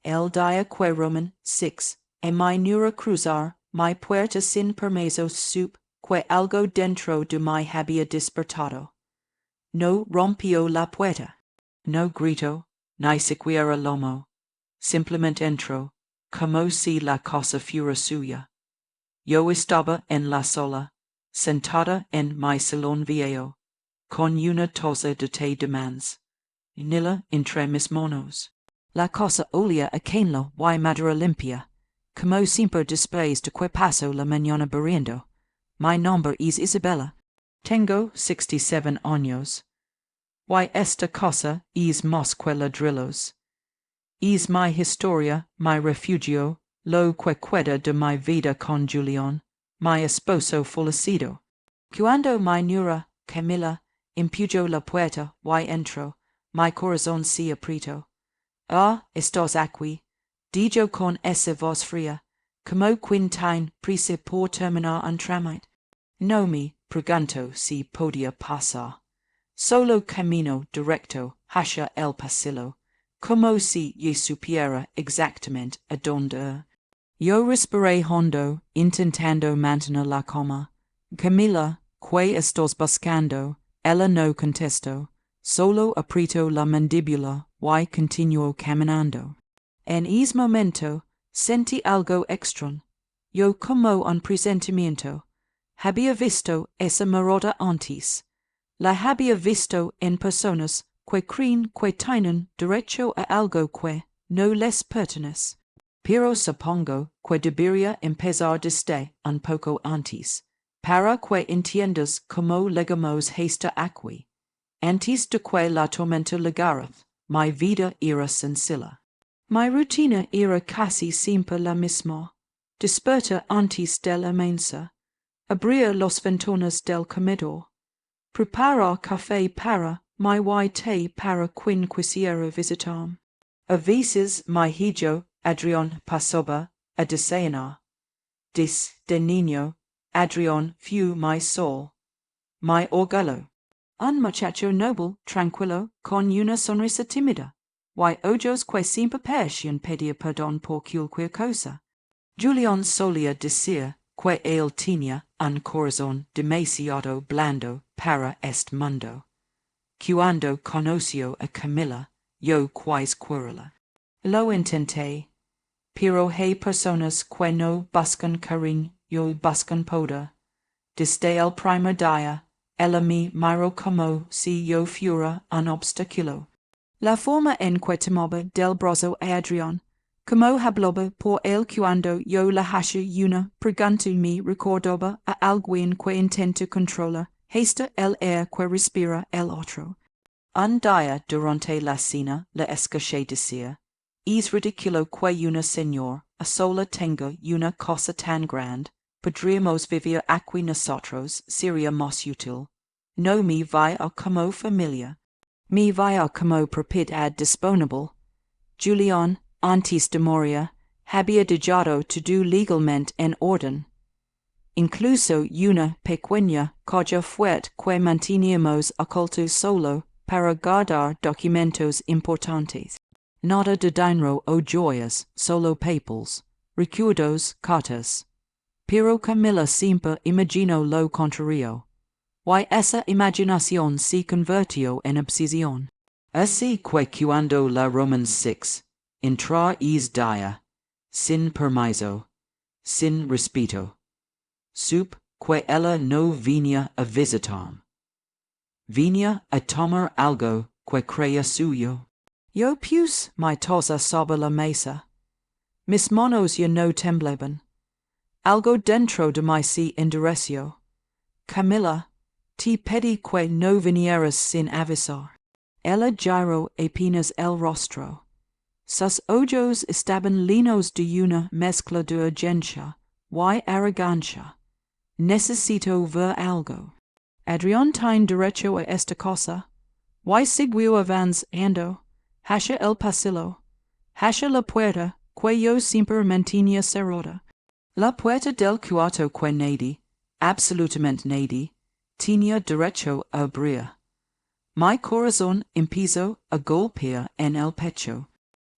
el dia que Roman 6, e mi nuera cruzar, mi puerta sin permiso sup, que algo dentro de mi había despertado. No rompió la puerta, no grito, ni siquiera lomo, simplemente entró, como si la cosa fuera suya. Yo estaba en la sola, sentada en mi salón viejo, con una taza de té de mans, nila entre mis manos. La cosa olía a quenlo y madera limpia, como siempre después de que paso la mañana bebiendo. Mi nombre es Isabella. Tengo 67 años. Y esta cosa es más que ladrillos. Es mi historia, mi refugio, lo que queda de mi vida con Julián, mi esposo fallecido. Cuando mi nuera, Camila, empujó la puerta y entró, mi corazón se apretó. Ah, estás aquí, dijo con esa voz fría, como quintain prisa por terminar un trámite. No me pregunto si podía pasar. Solo camino directo hacia el pasillo, como si yo supiera exactamente a dónde ir. Yo respiré hondo, intentando mantener la calma. Camila, ¿qué estás buscando? Ella no contestó. Solo apretó la mandíbula y continuó caminando. En ese momento sentí algo extraño. Yo como un presentimiento. Había visto esa mirada antes. La había visto en personas que creen que tienen derecho a algo que no les pertenece. Pero supongo que debería empezar desde un poco antes, para que entiendas cómo llegamos hasta aquí. Antes de que la tormenta llegara, mi vida era sencilla. Mi rutina era casi siempre la misma. Despertar antes del amanecer, abrir las ventanas del comedor, preparar café para mi y té para quien quisiera visitarme. A veces mi hijo Adrián pasaba a desayunar. De niño, Adrián fue mi sol, mi orgullo. Un muchacho noble, tranquilo, con una sonrisa tímida, y ojos que siempre parecían pedir perdón por cualquier cosa. Julián solía decir que él tenía un corazón demasiado blando para este mundo. Cuando conoció a Camila, yo quise curarla. Lo intenté, pero hay personas que no buscan cariño, buscan poder. Desde el primer día, ella me miró como si yo fuera un obstáculo. La forma en que tomaba del brazo a Adrián, como hablaba por él cuando yo la hacía una pregunta me recordaba a alguien que intenta controlar hasta el aire que respira el otro. Un día durante la cena le escuché decir, es ridículo que una señora a sola tenga una cosa tan grande. Podríamos vivir aquí nosotros, sería más útil. No me vaya como familia, me vaya como propiedad disponible. Julián, antes de morir, había dejado todo legalmente en orden. Incluso una pequeña caja fuerte que manteníamos oculto solo para guardar documentos importantes. Nada de dinero o joyas, solo papeles, recuerdos, cartas. Pero Camila siempre imaginó lo contrario. Y esa imaginación se convirtió en obsesión. Así que cuando la Roman 6 entró es día, sin permiso, sin respeto, sup que ella no venía a visitarme. Venía a tomar algo que creía suyo. Yo puse mi taza sobre la mesa. Mis manos ya no temblaban. Algo dentro de mí se endureció. Camila, te pedí que no vinieras sin avisar. Ella giró apenas el rostro. Sus ojos estaban llenos de una mezcla de urgencia y arrogancia. Necesito ver algo. Adrián tiene derecho a esta cosa. Y siguió avanzando, hacia el pasillo, hacia la puerta que yo siempre mantenía cerrada. La puerta del cuarto que nadie, absolutamente nadie, tenía derecho a abrir. Mi corazón empezó a golpear en el pecho,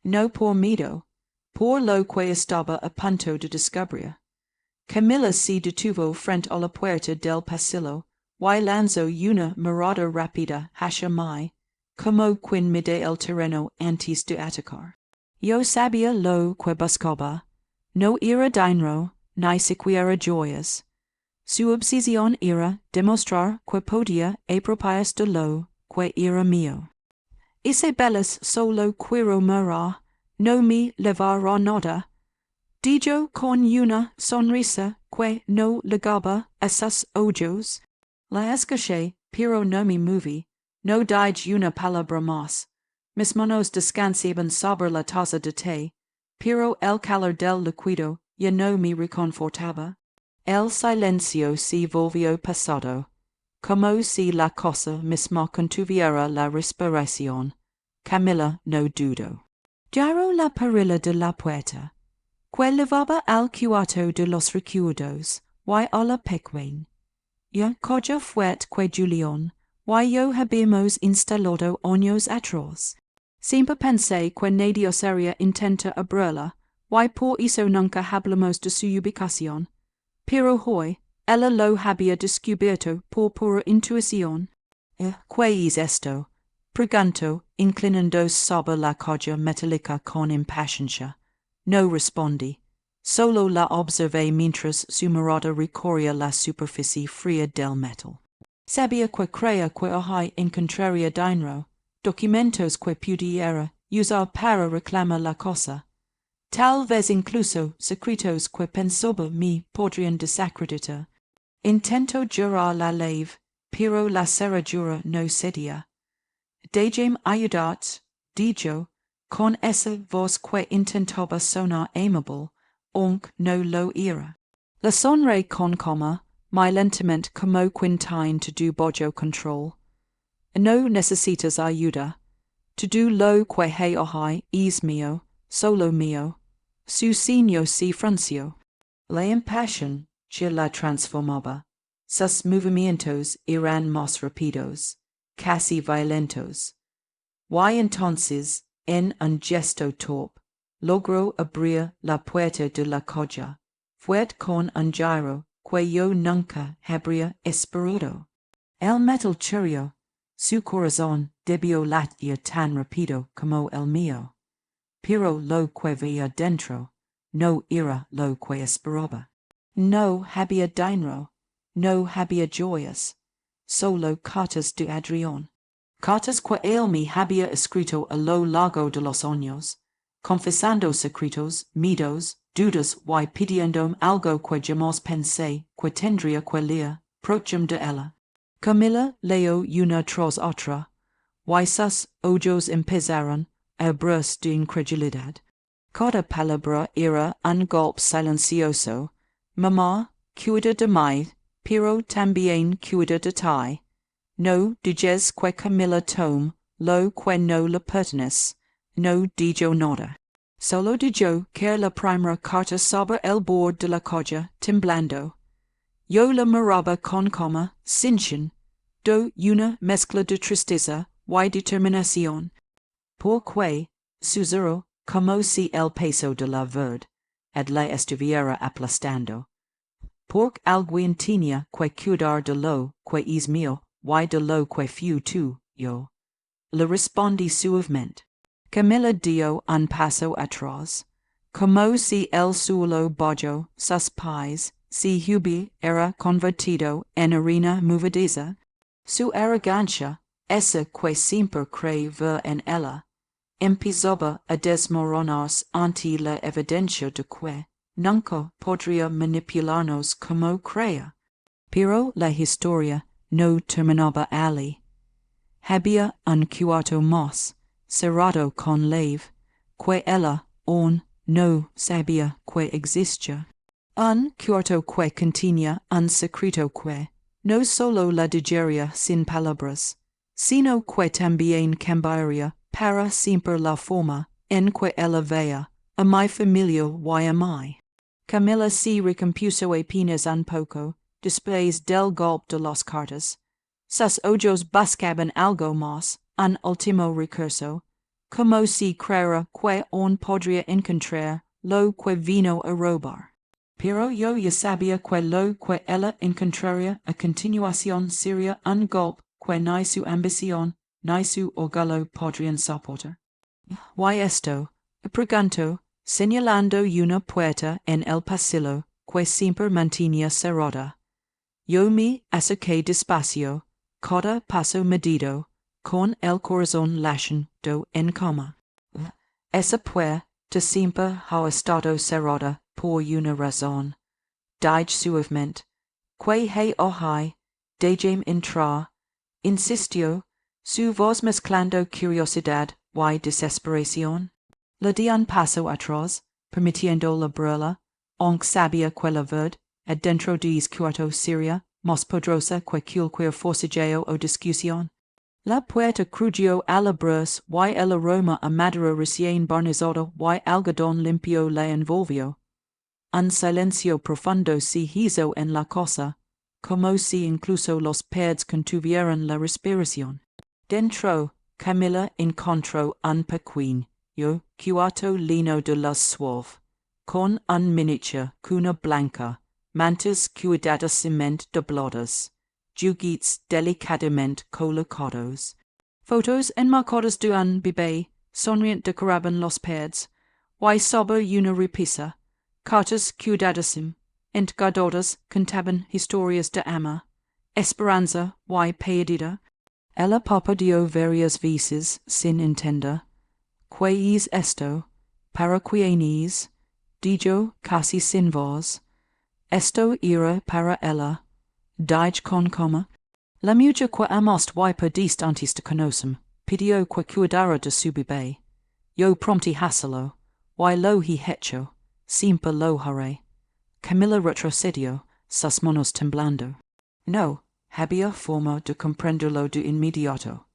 no por miedo, por lo que estaba a punto de descubrir. Camila se detuvo frente a la puerta del pasillo, y lanzó una mirada rápida hacia mí, como quien mide el terreno antes de atacar. Yo sabía lo que buscaba, no era dinero, ni siquiera joyas. Su obsesión era demostrar que podía apropiarse de lo que era mío. Ese belas solo quiero mirar, no me levará nada. Dijo con una sonrisa que no ligaba a sus ojos. La escuché, pero no me moví, no dije una palabra más. Mis manos descansaban sobre la taza de té, pero el calor del líquido ya no me reconfortaba. El silencio se volvió pesado, como si la cosa misma contuviera la respiración. Camila no dudó. Giró la perilla de la puerta, que llevaba al cuarto de los recuerdos, y a la pequeña, cuyo fue que Julián, y yo habíamos instalado años atrás. Siempre pensé que nadie sería intenta abrirla, y por eso nunca hablamos de su ubicación. Pero hoy, ella lo había descubierto por pura intuición. ¿Qué es esto? Preguntó, inclinándose sobre la colla metálica con impaciencia. No respondí. Solo la observé mientras su mirada recorría la superficie fría del metal. Sabía que creía que hay encontraría dinero, documentos que pudiera usar para reclamar la cosa. Tal vez incluso secretos que pensaba me podrían desacreditar. Intento jurar la ley, pero la cerradura no cedía. Déjame ayudarte, dijo, con esa voz que intentaba sonar amable, aunque no lo era. La sonreí con calma, muy lentamente como quien to do bajo control. No necesitas ayuda. Todo lo que hay hoy es mío, solo mío. Su ceño se frunció. La impasión ya la transformaba. Sus movimientos eran más rápidos, casi violentos. Y entonces, en un gesto torpe, logró abrir la puerta de la colla. Fue con un giro que yo nunca habría esperado. El metal chirrió. Su corazón debió latir tan rápido como el mío. Pero lo que veía dentro no era lo que esperaba. No había dinero, no había joyas, solo cartas de Adrián. Cartas que él me había escrito a lo largo de los años, confesando secretos, miedos, dudas y pidiéndome algo que jamás pensé que tendría que leer, próximo de ella. Camila leyó una tras otra, y sus ojos empezaron a abrirse de incredulidad. Cada palabra era un golpe silencioso. Mamá, cuida de mí, pero también cuida de ti. No digas que Camila tome lo que no le pertenece. No dijo nada. Solo dijo que la primera carta sobre el borde de la colla, temblando. Yo la miraba con calma, sin una mezcla de tristeza y determinación, porque susurró como si el peso de la verdad la estuviera aplastando. Porque alguien tenía que cuidar de lo que es mío y de lo que fui yo. Le respondí suavemente. Camila dio un paso atrás, como si el suelo bajo sus pies se hubiera convertido en arena movediza. Su arrogancia, esa que siempre creí ver en ella, empezaba a desmoronarse ante la evidencia de que nunca podría manipularnos como creía. Pero la historia no terminaba allí. Había un cuarto más, cerrado con llave, que ella aún no sabía que existía. Un cuarto que contenía un secreto que no solo la digería sin palabras, sino que también cambiaría para siempre la forma en que ella veía a mi familia y a mí. Camila se recompuso apenas un poco después del golpe de las cartas. Sus ojos buscaban algo más, un último recurso, como si crera que on podría encontrar lo que vino a robar. Pero yo ya sabía que lo que ella encontraría a continuación sería un golpe que ni su ambición ni su orgullo podrían soportar. Y esto, pregunto, señalando una puerta en el pasillo que siempre mantenía cerrada. Yo me acerqué despacio, cada paso medido, con el corazón latiendo en coma. Esa puerta siempre ha estado cerrada por una razón. Dije suavemente, que he oí, déjame entrar, insistió, su voz mezclando curiosidad y desesperación. Le di un paso atrás, permitiendo la burla, aunque sabía que la verdad, adentro de cuarto sería más poderosa que cualquier forcejeo o discusión. La puerta crujió al abrirse y el aroma a madera recién barnizado y algodón limpio la envolvió. Un silencio profundo se hizo en la casa, como si incluso los pads contuvieran la respiración. Dentro, Camila encontró un pequeño cuarto lino de la suave, con un miniature cuna blanca, mantas cuidadosamente dobladas, juguetes delicadamente colocados. Fotos enmarcadas de un bebé sonriente decoraban los pads, y sobre una repisa, cartas cuidadosamente engardadas contaban historias de amor, esperanza y pérdida. Ella parpadeó varias veces sin entender. ¿Qué es esto? ¿Para quién es? Dijo casi sin voz. Esto era para ella. Dije con coma. La mujer que amaste y perdiste antes de conocerme pidió que cuidara de su bebé. Yo promptí hacerlo, y lo he hecho. Siempre lo haré. Camila retrocedió, sus manos temblando. No había forma de comprenderlo de inmediato.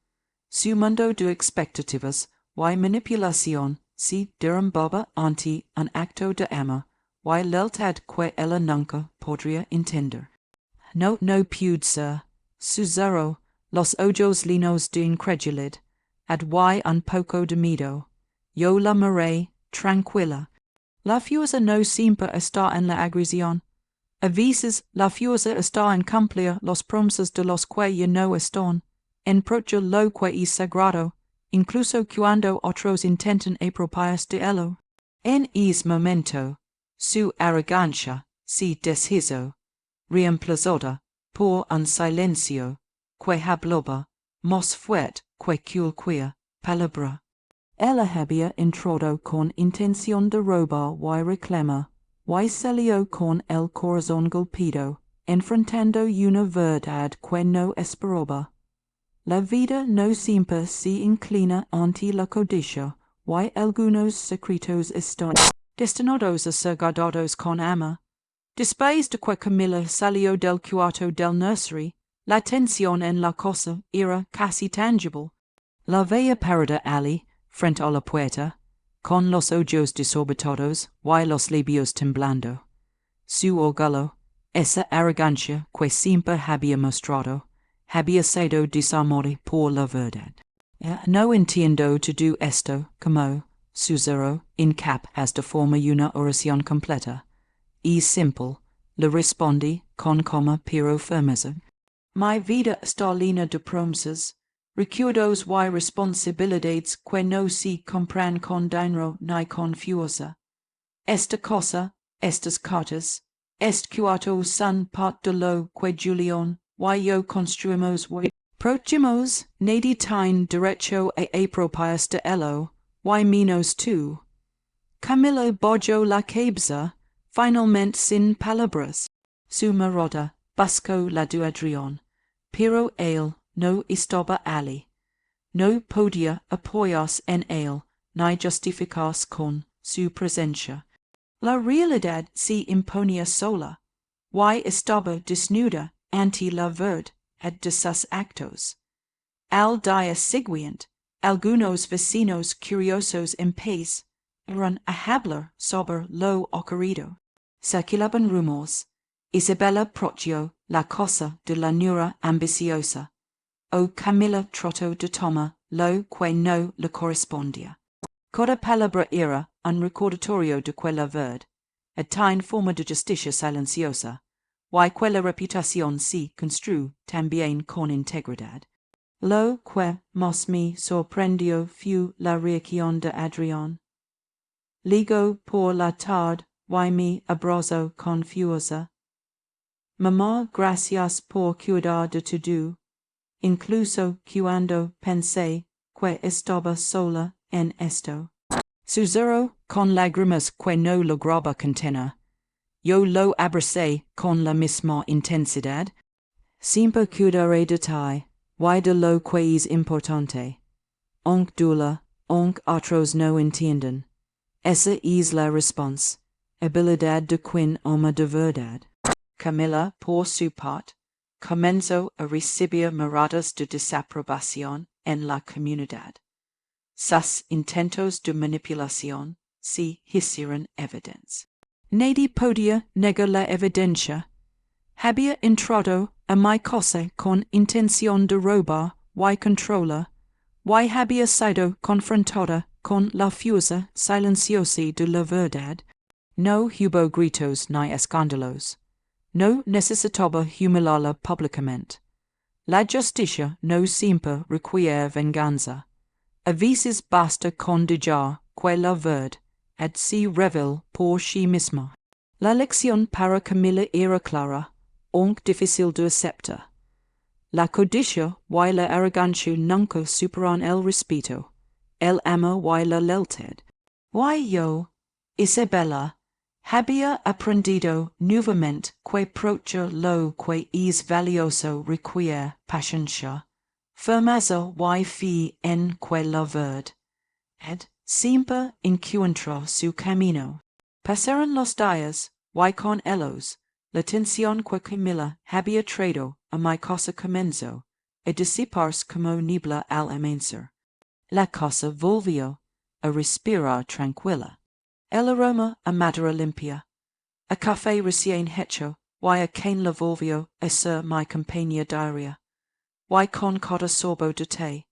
Su mundo de expectativas y manipulación se derrumbaba ante un acto de amor y lealtad que ella nunca podría entender. No pude ser, susurró, los ojos llenos de incredulidad, y un poco de miedo. Yo la miré, tranquila. La fuerza no siempre está en la agresión. A veces la fuerza está en cumplir las promesas de los que ya no están, en proteger lo que es sagrado, incluso cuando otros intentan apropiarse de ello. En ese momento, su arrogancia se deshizo, reemplazada por un silencio que hablaba más fuerte que cualquier palabra. Ella había entrado con intención de robar y reclamar, y salió con el corazón golpeado, enfrentando una verdad que no esperaba. La vida no siempre se inclina ante la codicia, y algunos secretos están destinados a ser guardados con amor. Después de que Camila salió del cuarto del nursery, la tensión en la casa era casi tangible. La veía parada allí, frente a la puerta, con los ojos desorbitados y los labios temblando. Su orgullo, esa arrogancia que siempre había mostrado, había sido desarmado por la verdad. No entiendo todo esto como, susurró, incapaz de formar una oración completa. Es simple, le respondí con calma pero firmeza. Mi vida está llena de promesas, recuerdos y responsabilidades que no se compran con dinero ni con fuerza. Esta casa, estas cartas, este cuarto son parte de lo que Julián y yo construimos y protegemos. Nadie tiene derecho a apropiarse de ello, y menos tú. Camila bajó la cabeza, finalmente sin palabras. Su mirada buscó la de Adrián, pero él no estaba allí. No podía apoyarse en él, ni justificarse con su presencia. La realidad se imponía sola, y estaba desnuda ante la verdad de sus actos. Al día siguiente, algunos vecinos curiosos empezaron a hablar sobre lo ocurrido. Circulaban rumores. Isabella protegió la casa de la nuera ambiciosa, o Camila trató de tomar lo que no le correspondía. Cada palabra era un recordatorio de quella verd, et tain forma de justicia silenciosa, y quella reputación se construyó también con integridad. Lo que más me sorprendió fue la reacción de Adrián. Ligo por la tarde y me abrazó confusa. Mamá, gracias por cuidar de todo, incluso cuando pensé que estaba sola en esto. Susurró con lágrimas que no lograba contener. Yo lo abracé con la misma intensidad. Siempre cuidaré de ti, y de lo que es importante. Aunque duela, aunque otros no entienden. Esa es la respuesta. Habilidad de quien ama de verdad. Camila, por su parte, comenzó a recibir miradas de desaprobación en la comunidad. Sus intentos de manipulación se hicieron evidentes. Nadie podía negar la evidencia. Había entrado a mi casa con intención de robar y controlar, y había sido confrontada con la fuerza silenciosa de la verdad. No hubo gritos ni escándalos. No necesitaba humillarla públicamente. La justicia no siempre requiere venganza. A veces basta con dejar que la verdad se revele por sí misma. La lección para Camila era clara, aunque difícil de aceptar. La codicia y la arrogancia nunca superan el respeto, el amor y la lealtad. Y yo, Isabella, había aprendido nuevamente que proteger lo que es valioso requiere paciencia, firmeza y fe en que la verdad, siempre encontró su camino. Pasaron los días, y con ellos, la tensión que Camila había traído a mi casa comenzó a disiparse como niebla al amanecer. La casa volvió a respirar tranquila. El aroma a madera limpia, a café recién hecho, y a quien la volvió a ser mi compañía diaria, y con cada sorbo de té,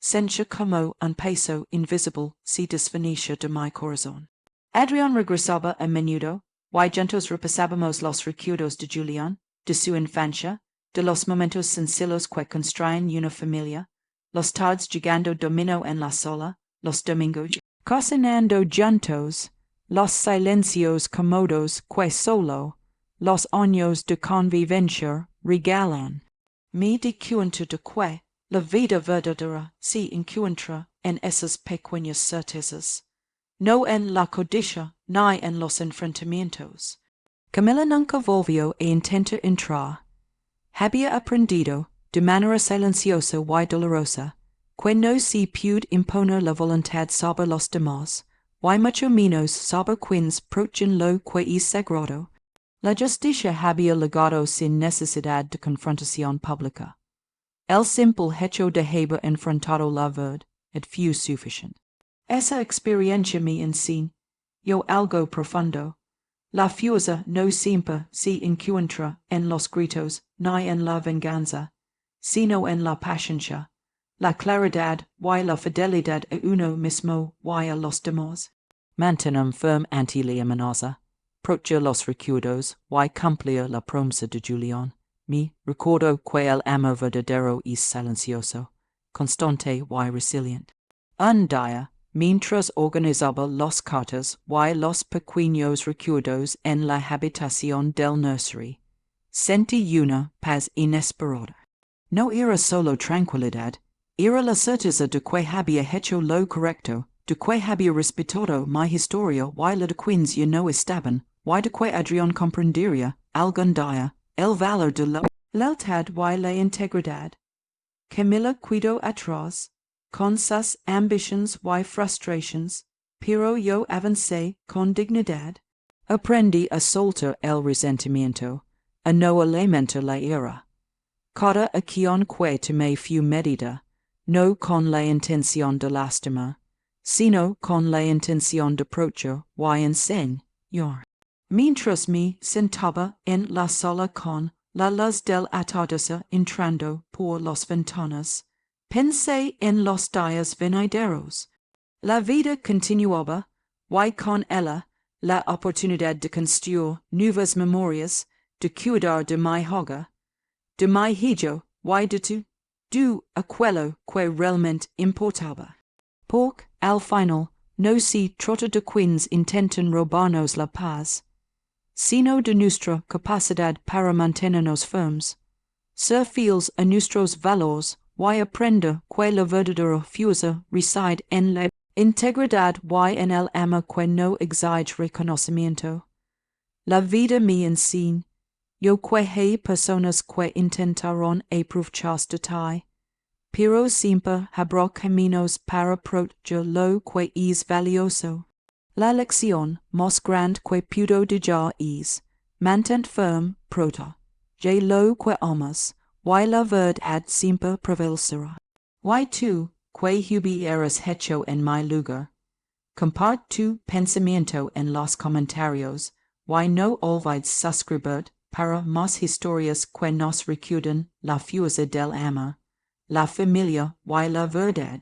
sentía como un peso invisible se desvanecía de mi corazón. Adrián regresaba a menudo, y juntos repasábamos los recuerdos de Julián, de su infancia, de los momentos sencillos que construyen una familia, los tardes jugando dominó en la sola, los domingos cocinando juntos, los silencios cómodos que solo los años de convivencia regalan. Me di cuenta de que la vida verdadera se encuentra en esas pequeñas certezas, no en la codicia ni en los enfrentamientos. Camila nunca volvió a intentar entrar. Había aprendido, de manera silenciosa y dolorosa, que no se puede imponer la voluntad sobre los demás, y mucho menos sobre quienes protegen lo que es sagrado. La justicia había legado sin necesidad de confrontación pública. El simple hecho de haber enfrentado la verdad fue suficiente. Esa experiencia me enseñó algo profundo. La fuerza no siempre se encuentra en los gritos ni en la venganza, sino en la paciencia, la claridad y la fidelidad a uno mismo y a los demás. Mantener firme ante la amenaza, proteger los recuerdos y cumplir la promesa de Julián. Me recuerdo que el amor verdadero es silencioso, constante y resiliente. Un día, mientras organizaba las cartas y los pequeños recuerdos en la habitación del nursery, sentí una paz inesperada. No era solo tranquilidad, era la certeza de que había hecho lo correcto, de que había respetado mi historia y la de quienes ya no estaban, y de que Adrián comprendería algún día el valor de la lealtad y la integridad. Camila quedó atrás, con sus ambitions y frustrations, pero yo avancé con dignidad. Aprendí a soltar el resentimiento, a no alimentar la ira. Cada acción que tomé fue medida, no con la intención de lastimar, sino con la intención de proteger y enseñar. Mientras me sentaba en la sala con la luz del atardecer entrando por las ventanas, Pensé en los días venideros. La vida continuaba, y con ella la oportunidad de construir nuevas memorias, de cuidar de mi hogar, de mi hijo, y de tu aquello que realmente importaba. Porque, al final, no se trata de quienes intentan robarnos la paz, sino de nuestra capacidad para mantenernos firmes, ser fieles a nuestros valores y aprender que la verdadera fuerza reside en la integridad y en el amor que no exige reconocimiento. La vida me enseña, yo que hay personas que intentaron aprovecharse de ti, pero siempre habrá caminos para proteger lo que es valioso. La lección más grande que puedo dejar es, mantén firme, protege lo que amas, y la verdad siempre prevalecerá. Y tú, que hubieras hecho en mi lugar, comparte tu pensamiento en los comentarios, y no olvides suscribir para más historias que nos recuerden la fuerza del amor, la familia y la verdad.